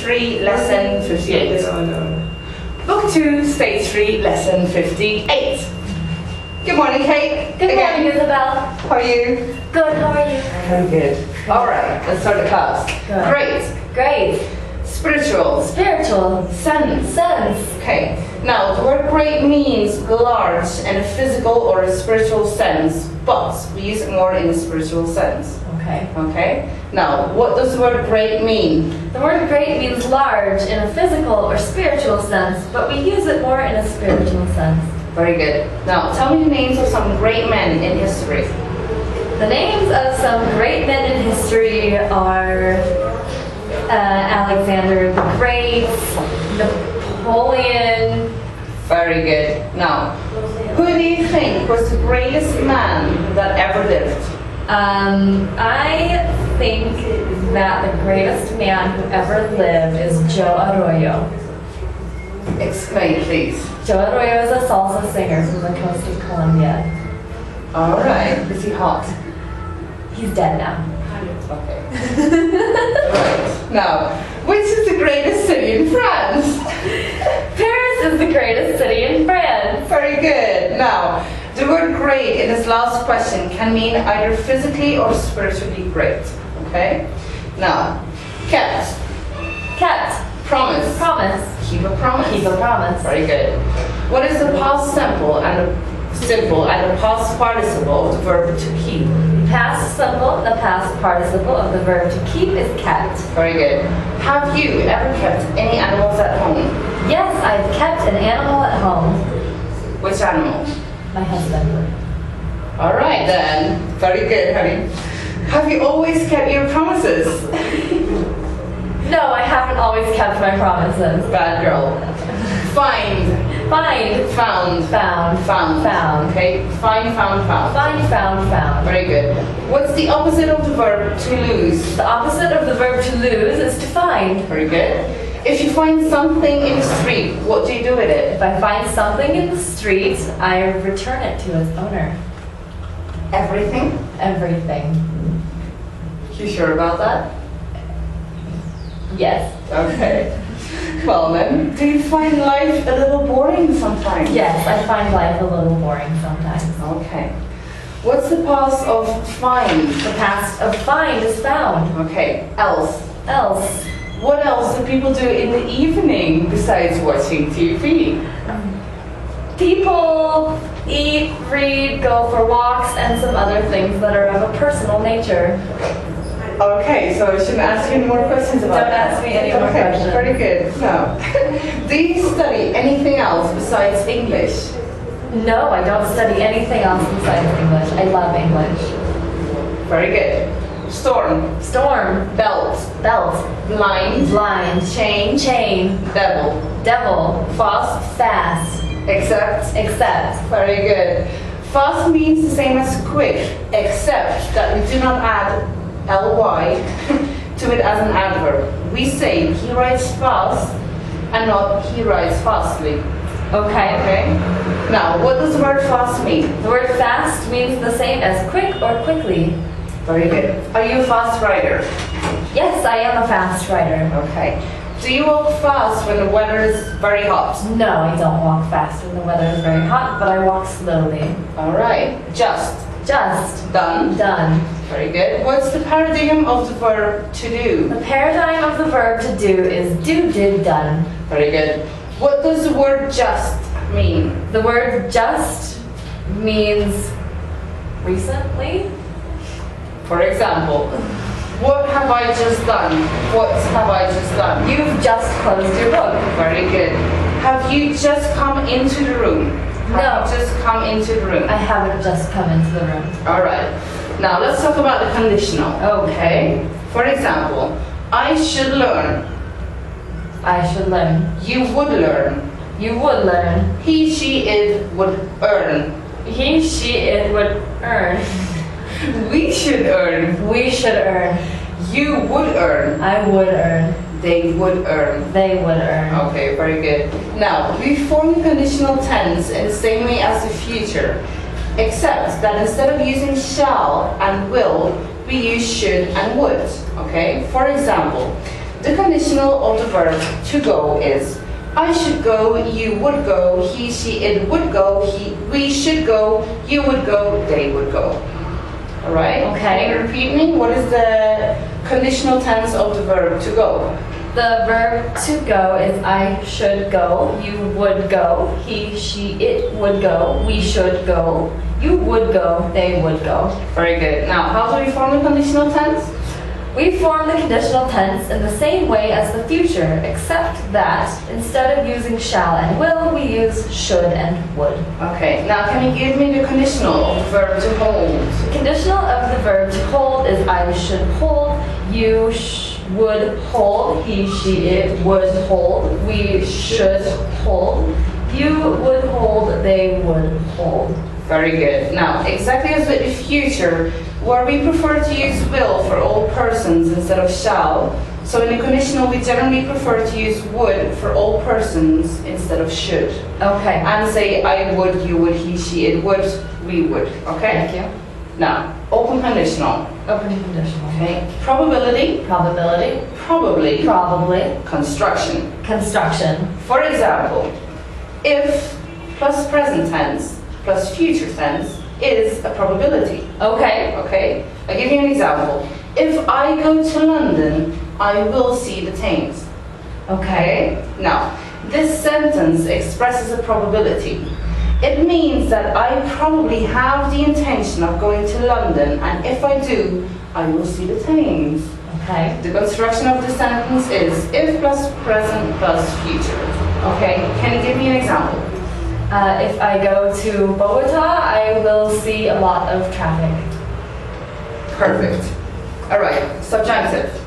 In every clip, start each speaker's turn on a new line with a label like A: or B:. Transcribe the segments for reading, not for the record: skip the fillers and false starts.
A: 3, lesson 58. Book 2, stage 3, lesson 58. Good morning, Kate.
B: Good morning, Isabel.
A: How are you?
B: Good, how are you?
A: Very good. Alright, let's start the class.
B: Good.
A: Great.
B: Great.
A: Spiritual.
B: Spiritual.
A: Sense.
B: Sense.
A: Okay. Now, the word great means large in a physical or a spiritual sense, but we use it more in a spiritual sense.
B: Okay.
A: Okay? Now, what does the word great mean?
B: The word great means large in a physical or spiritual sense, but we use it more in a spiritual sense.
A: Very good. Now, tell me the names of some great men in history.
B: The names of some great men in history are Alexander the Great, Napoleon.
A: Very good. Now, who do you think was the greatest man that ever lived?
B: I think that the greatest man who ever lived is Joe Arroyo.
A: Explain, please.
B: Joe Arroyo is a salsa singer from the coast of Colombia.
A: All right. Is he hot?
B: He's dead now.
A: Okay. Right. Now, which is the greatest city in France?
B: Paris is the greatest city in France.
A: Very good. Now, the word great in this last question can mean either physically or spiritually great. Okay? Now, kept.
B: Kept.
A: Promise.
B: Promise.
A: Keep a promise.
B: Keep a promise.
A: Very good. What is the past simple and the past participle of the verb to keep?
B: Past simple, the past participle of the verb to keep is kept.
A: Very good. Have you ever kept any animals at home?
B: Yes, I've kept an animal at home.
A: Which animal?
B: My husband.
A: All right then. Very good, honey. Have you always kept your promises?
B: No, I haven't always kept my promises.
A: Bad girl. Find.
B: Find.
A: Found.
B: Found.
A: Found.
B: Found.
A: Okay. Find, found, found.
B: Find, found, found.
A: Very good. What's the opposite of the verb to lose?
B: The opposite of the verb to lose is to find.
A: Very good. If you find something in the street, what do you do with it?
B: If I find something in the street, I return it to its owner.
A: Everything?
B: Everything.
A: You sure about that?
B: Yes.
A: Okay. Well then, do you find life a little boring sometimes?
B: Yes, I find life a little boring sometimes.
A: Okay. What's the past of find?
B: The past of find is found.
A: Okay. Else.
B: Else.
A: What else do people do in the evening besides watching TV?
B: People eat, read, go for walks, and some other things that are of a personal nature.
A: Okay, so I shouldn't ask you any more questions about
B: Don't
A: that.
B: ask me any more
A: Okay,
B: questions.
A: very good. Now, do you study anything else besides English?
B: No, I don't study anything else besides English. I love English.
A: Very good. Storm.
B: Storm.
A: Belt.
B: Belt.
A: Blind.
B: Blind.
A: Chain.
B: Chain.
A: Devil.
B: Devil.
A: Fast.
B: Fast.
A: Except.
B: Except.
A: Very good. Fast means the same as quick, except that we do not add ly to it as an adverb. We say he rides fast and not he rides fastly.
B: Okay.
A: Okay? Now, what does the word fast mean?
B: The word fast means the same as quick or quickly.
A: Very good. Are you a fast rider?
B: Yes, I am a fast rider.
A: Okay. Do you walk fast when the weather is very hot?
B: No, I don't walk fast when the weather is very hot, but I walk slowly.
A: All right. Just.
B: Just.
A: Done.
B: Done.
A: Very good. What's the paradigm of the verb to do?
B: The paradigm of the verb to do is do, did, done.
A: Very good. What does the word just mean?
B: The word just means recently.
A: For example, what have I just done? What have I just done?
B: You've just closed your book.
A: Very good. Have you just come into the room?
B: No.
A: Have you just come into the room?
B: I haven't just come into the room.
A: All right. Now let's talk about the conditional.
B: Okay.
A: For example, I should learn.
B: I should learn.
A: You would learn.
B: You would learn.
A: He, she, it would earn.
B: He, she, it would earn.
A: We should earn.
B: We should earn.
A: You would earn.
B: I would earn.
A: They would earn.
B: They would earn.
A: Okay, very good. Now, we form conditional tense in the same way as the future, except that instead of using shall and will, we use should and would. Okay? For example, the conditional of the verb to go is I should go, you would go, he, she, it would go, we should go, you would go, they would go. Alright?
B: Okay.
A: Can you repeat me? What is the conditional tense of the verb to go?
B: The verb to go is I should go, you would go, he, she, it would go, we should go, you would go, they would go.
A: Very good. Now, how do we form the conditional tense?
B: We form the conditional tense in the same way as the future, except that instead of using shall and will, we use should and would.
A: Okay, now can you give me the conditional of the verb to hold?
B: The conditional of the verb to hold is I should hold, you would hold, he, she, it would hold, we should hold, you would hold, they would hold.
A: Very good. Now, exactly as with the future, where we prefer to use will for all persons instead of shall, so in the conditional we generally prefer to use would for all persons instead of should.
B: Okay.
A: And say I would, you would, he, she, it would, we would. Okay?
B: Thank you.
A: Now, open conditional.
B: Opening conditional.
A: Okay. Probability.
B: Probability.
A: Probably.
B: Probably.
A: Construction.
B: Construction.
A: For example, if plus present tense plus future tense is a probability.
B: Okay.
A: Okay? I'll give you an example. If I go to London, I will see the Thames. Okay? Now, this sentence expresses a probability. It means that I probably have the intention of going to London, and if I do, I will see the Thames.
B: Okay.
A: The construction of the sentence is if plus present plus future. Okay? Can you give me an example?
B: If I go to Bogota, I will see a lot of traffic.
A: Perfect. All right. Subjunctive.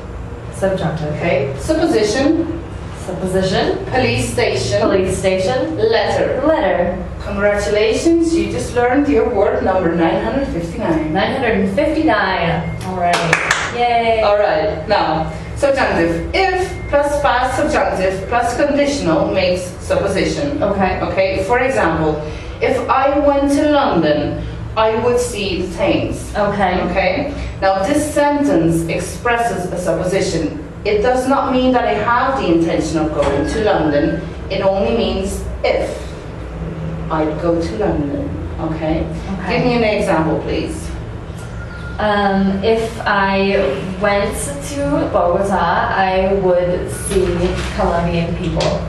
B: Subjunctive.
A: Okay. Supposition.
B: Supposition.
A: Police station.
B: Police station.
A: Letter.
B: Letter.
A: Congratulations, you just learned your word number 959.
B: 959. All right. Yay.
A: All right. Now, subjunctive. If plus past subjunctive plus conditional makes supposition.
B: Okay.
A: Okay. For example, if I went to London, I would see the Thames.
B: Okay.
A: Okay. Now, this sentence expresses a supposition. It does not mean that I have the intention of going to London. It only means if I'd go to London. Okay?
B: Okay.
A: Give me an example, please.
B: If I went to Bogota, I would see Colombian people.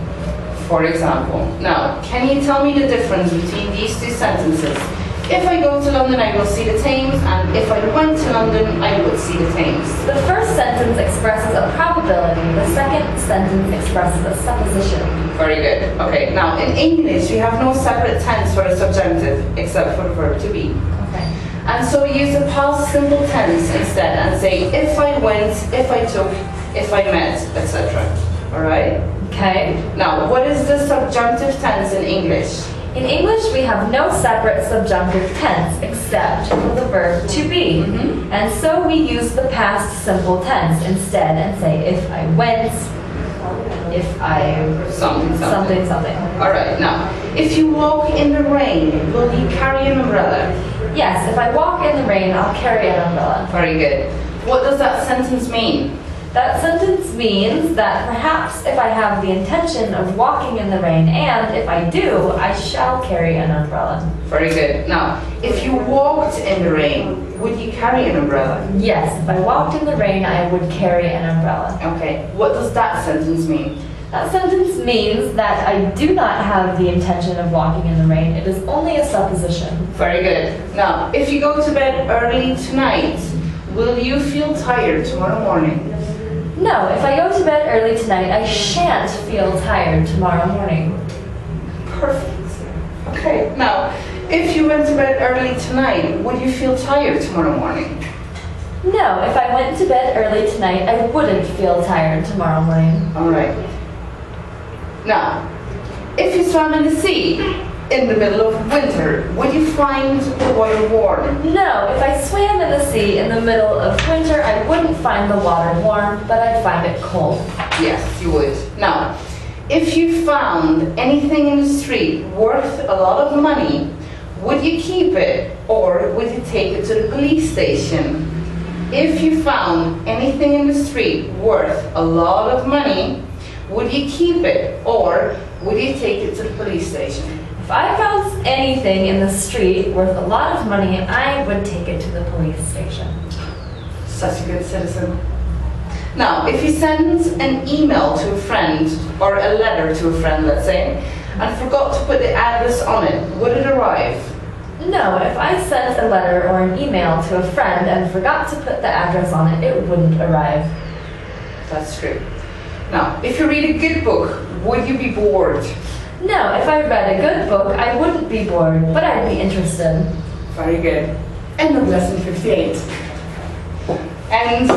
A: For example. Now, can you tell me the difference between these two sentences? If I go to London, I will see the Thames, and if I went to London, I would see the Thames.
B: The first sentence expresses a probability. The second sentence expresses a supposition.
A: Very good. Okay, now in English, we have no separate tense for the subjunctive except for the verb to be.
B: Okay.
A: And so we use the past simple tense instead and say if I went, if I took, if I met, etc. Alright?
B: Okay.
A: Now, what is the subjunctive tense in English?
B: In English, we have no separate subjunctive tense except for the verb to be.
A: Mm-hmm.
B: And so we use the past simple tense instead and say if I went, if I
A: Something. Alright, now, if you walk in the rain, will you carry an umbrella?
B: Yes, if I walk in the rain, I'll carry an umbrella.
A: Very good. What does that sentence mean?
B: That sentence means that perhaps if I have the intention of walking in the rain, and if I do, I shall carry an umbrella.
A: Very good. Now, if you walked in the rain, would you carry an umbrella?
B: Yes, if I walked in the rain, I would carry an umbrella.
A: Okay, what does that sentence mean?
B: That sentence means that I do not have the intention of walking in the rain. It is only a supposition.
A: Very good. Now, if you go to bed early tonight, will you feel tired tomorrow morning?
B: No, if I go to bed early tonight, I shan't feel tired tomorrow morning.
A: Perfect. Okay, now, if you went to bed early tonight, would you feel tired tomorrow morning?
B: No, if I went to bed early tonight, I wouldn't feel tired tomorrow morning.
A: All right. Now, if you swam in the sea in the middle of winter, would you find the water warm?
B: No, if I swam in the sea in the middle of winter, I wouldn't find the water warm, but I'd find it cold.
A: Yes, you would. Now, if you found anything in the street worth a lot of money, would you keep it or would you take it to the police station? If you found anything in the street worth a lot of money, would you keep it or would you take it to the police station?
B: If I found anything in the street worth a lot of money, I would take it to the police station.
A: Such a good citizen. Now, if you send an email to a friend or a letter to a friend, let's say, and forgot to put the address on it, would it arrive?
B: No, if I sent a letter or an email to a friend and forgot to put the address on it, it wouldn't arrive.
A: That's true. Now, if you read a good book, would you be bored?
B: No, if I read a good book, I wouldn't be bored, but I'd be interested.
A: Very good. End of lesson 58. And